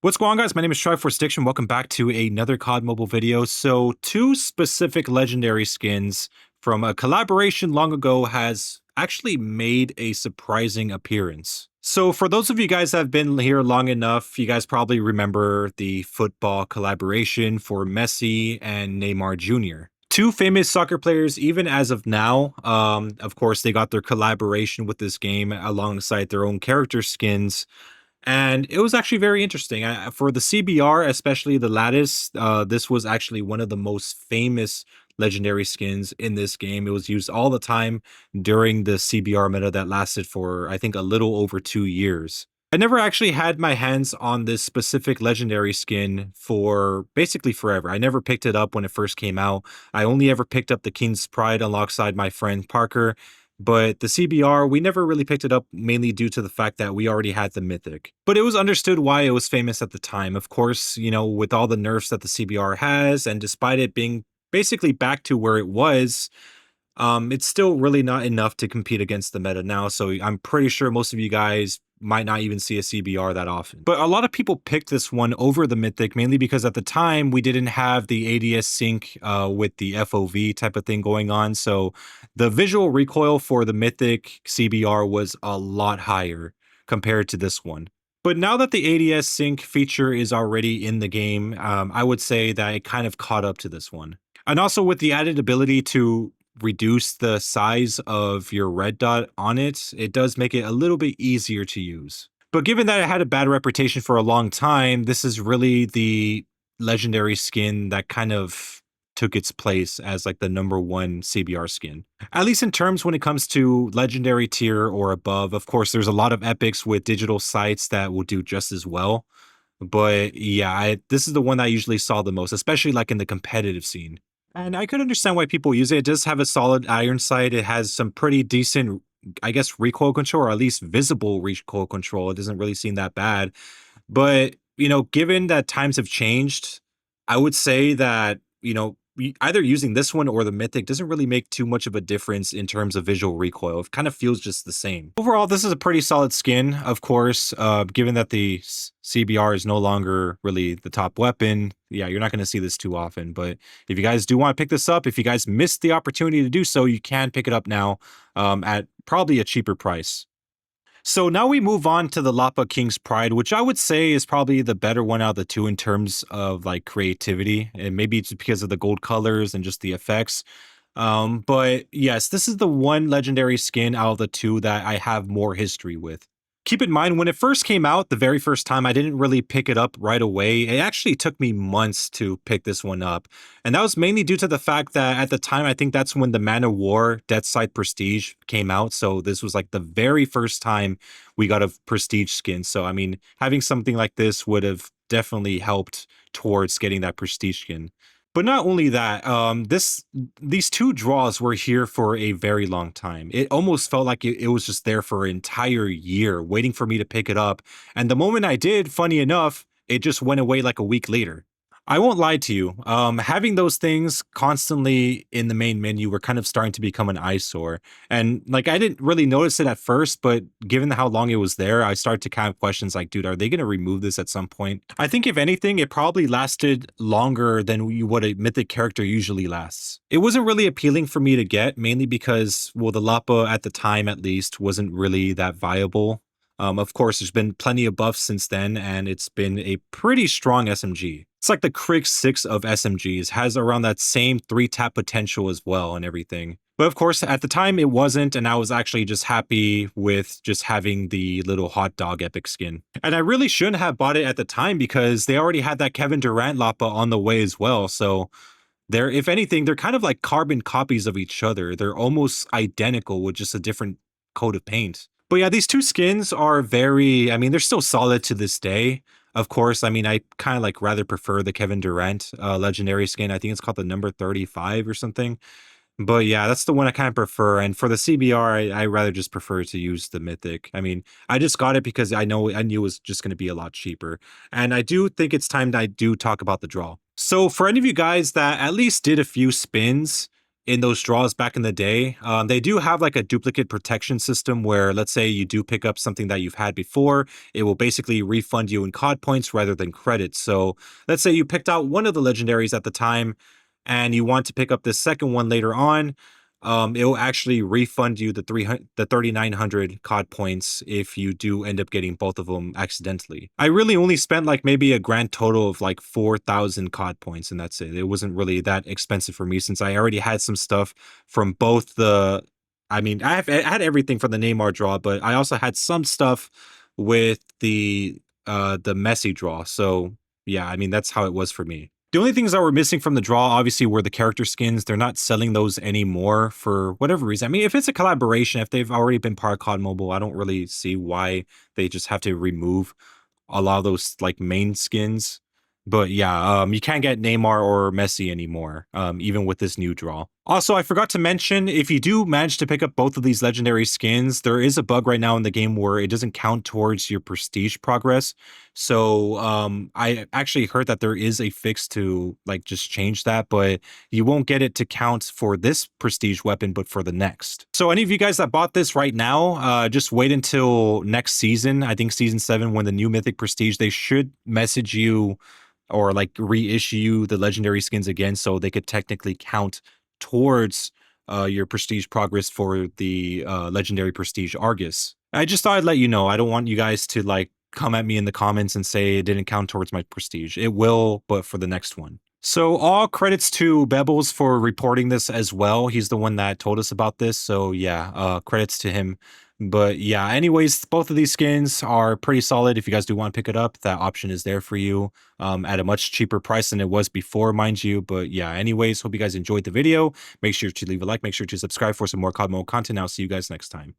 What's going on, guys? My name is Cbr4 Lattice. Welcome back to another COD mobile video. So, two specific legendary skins from a collaboration long ago has actually made a surprising appearance. So, for those of you guys that have been here long enough, you guys probably remember the football collaboration for Messi and Neymar Jr. Two famous soccer players, even as of now. Of course, they got their collaboration with this game alongside their own character skins. And it was actually very interesting. For the CBR, especially the Lattice, this was actually one of the most famous legendary skins in this game. It was used all the time during the CBR meta that lasted for, I think, a little over 2 years. I never actually had my hands on this specific legendary skin for basically forever. I never picked it up when it first came out. I only ever picked up the King's Pride alongside my friend Parker, but the CBR, we never really picked it up mainly due to the fact that we already had the Mythic. But it was understood why it was famous at the time. Of course, with all the nerfs that the CBR has, and despite it being basically back to where it was, it's still really not enough to compete against the meta now. So I'm pretty sure most of you guys might not even see a CBR that often. But a lot of people picked this one over the Mythic, mainly because at the time we didn't have the ADS sync with the FOV type of thing going on. So the visual recoil for the Mythic CBR was a lot higher compared to this one. But now that the ADS sync feature is already in the game, I would say that it kind of caught up to this one. And also with the added ability to reduce the size of your red dot on it, it does make it a little bit easier to use. But given that it had a bad reputation for a long time, this is really the legendary skin that kind of took its place as like the #1 CBR skin. At least in terms when it comes to legendary tier or above. Of course, there's a lot of epics with digital sites that will do just as well. But yeah, this is the one I usually saw the most, especially like in the competitive scene. And I could understand why people use it. It does have a solid iron sight. It has some pretty decent, I guess, recoil control, or at least visible recoil control. It doesn't really seem that bad. But, given that times have changed, I would say that, either using this one or the Mythic doesn't really make too much of a difference in terms of visual recoil. It kind of feels just the same. Overall, this is a pretty solid skin, of course, given that the CBR is no longer really the top weapon. Yeah, you're not going to see this too often. But if you guys do want to pick this up, if you guys missed the opportunity to do so, you can pick it up now at probably a cheaper price. So now we move on to the Lapa King's Pride, which I would say is probably the better one out of the two in terms of like creativity. And maybe it's because of the gold colors and just the effects. But yes, this is the one legendary skin out of the two that I have more history with. Keep in mind, when it first came out, the very first time, I didn't really pick it up right away. It actually took me months to pick this one up. And that was mainly due to the fact that at the time, I think that's when the Man of War Deathside Prestige came out. So this was like the very first time we got a Prestige skin. So, I mean, having something like this would have definitely helped towards getting that Prestige skin. But not only that, these two draws were here for a very long time. It almost felt like it was just there for an entire year, waiting for me to pick it up. And the moment I did, funny enough, it just went away like a week later. I won't lie to you. Having those things constantly in the main menu were kind of starting to become an eyesore. And like I didn't really notice it at first, but given how long it was there, I started to kind of questions like, dude, are they going to remove this at some point? I think if anything, it probably lasted longer than what a mythic character usually lasts. It wasn't really appealing for me to get, mainly because, well, the Lapa at the time at least wasn't really that viable. Of course, there's been plenty of buffs since then, and it's been a pretty strong SMG. It's like the Krieg 6 of SMGs, has around that same 3-tap potential as well and everything. But of course, at the time it wasn't, and I was actually just happy with just having the little hot dog epic skin. And I really shouldn't have bought it at the time because they already had that Kevin Durant Lapa on the way as well, so if anything, they're kind of like carbon copies of each other. They're almost identical with just a different coat of paint. But yeah, these two skins are very, I mean, they're still solid to this day. Of course, I mean, I kind of like rather prefer the Kevin Durant legendary skin. I think it's called the number 35 or something. But yeah, that's the one I kind of prefer. And for the CBR, I rather just prefer to use the Mythic. I mean, I just got it because I knew it was just going to be a lot cheaper. And I do think it's time that I do talk about the draw. So for any of you guys that at least did a few spins in those draws back in the day. They do have like a duplicate protection system where, let's say you do pick up something that you've had before, it will basically refund you in COD points rather than credits. So let's say you picked out one of the legendaries at the time and you want to pick up the second one later on, it will actually refund you the 3,900 COD points if you do end up getting both of them accidentally. I really only spent like maybe a grand total of like 4,000 COD points, and that's it. It wasn't really that expensive for me since I already had some stuff from both the. I mean, I had everything from the Neymar draw, but I also had some stuff with the Messi draw. So yeah, I mean that's how it was for me. The only things that were missing from the draw, obviously, were the character skins. They're not selling those anymore for whatever reason. I mean, if it's a collaboration, if they've already been part of COD Mobile, I don't really see why they just have to remove a lot of those like main skins. But yeah, you can't get Neymar or Messi anymore, even with this new draw. Also, I forgot to mention, if you do manage to pick up both of these legendary skins, there is a bug right now in the game where it doesn't count towards your prestige progress. So I actually heard that there is a fix to like just change that, but you won't get it to count for this prestige weapon, but for the next. So any of you guys that bought this right now, just wait until next season. I think season 7, when the new mythic prestige, they should message you or like reissue the legendary skins again, so they could technically count towards your prestige progress for the legendary prestige Argus. I just thought I'd let you know. I don't want you guys to like come at me in the comments and say it didn't count towards my prestige. It will, but for the next one. So all credits to Bebbles for reporting this as well. He's the one that told us about this. So yeah, credits to him. But yeah, anyways, both of these skins are pretty solid. If you guys do want to pick it up, that option is there for you at a much cheaper price than it was before, mind you. But yeah, anyways, hope you guys enjoyed the video. Make sure to leave a like, make sure to subscribe for some more COD Mode content. I'll see you guys next time.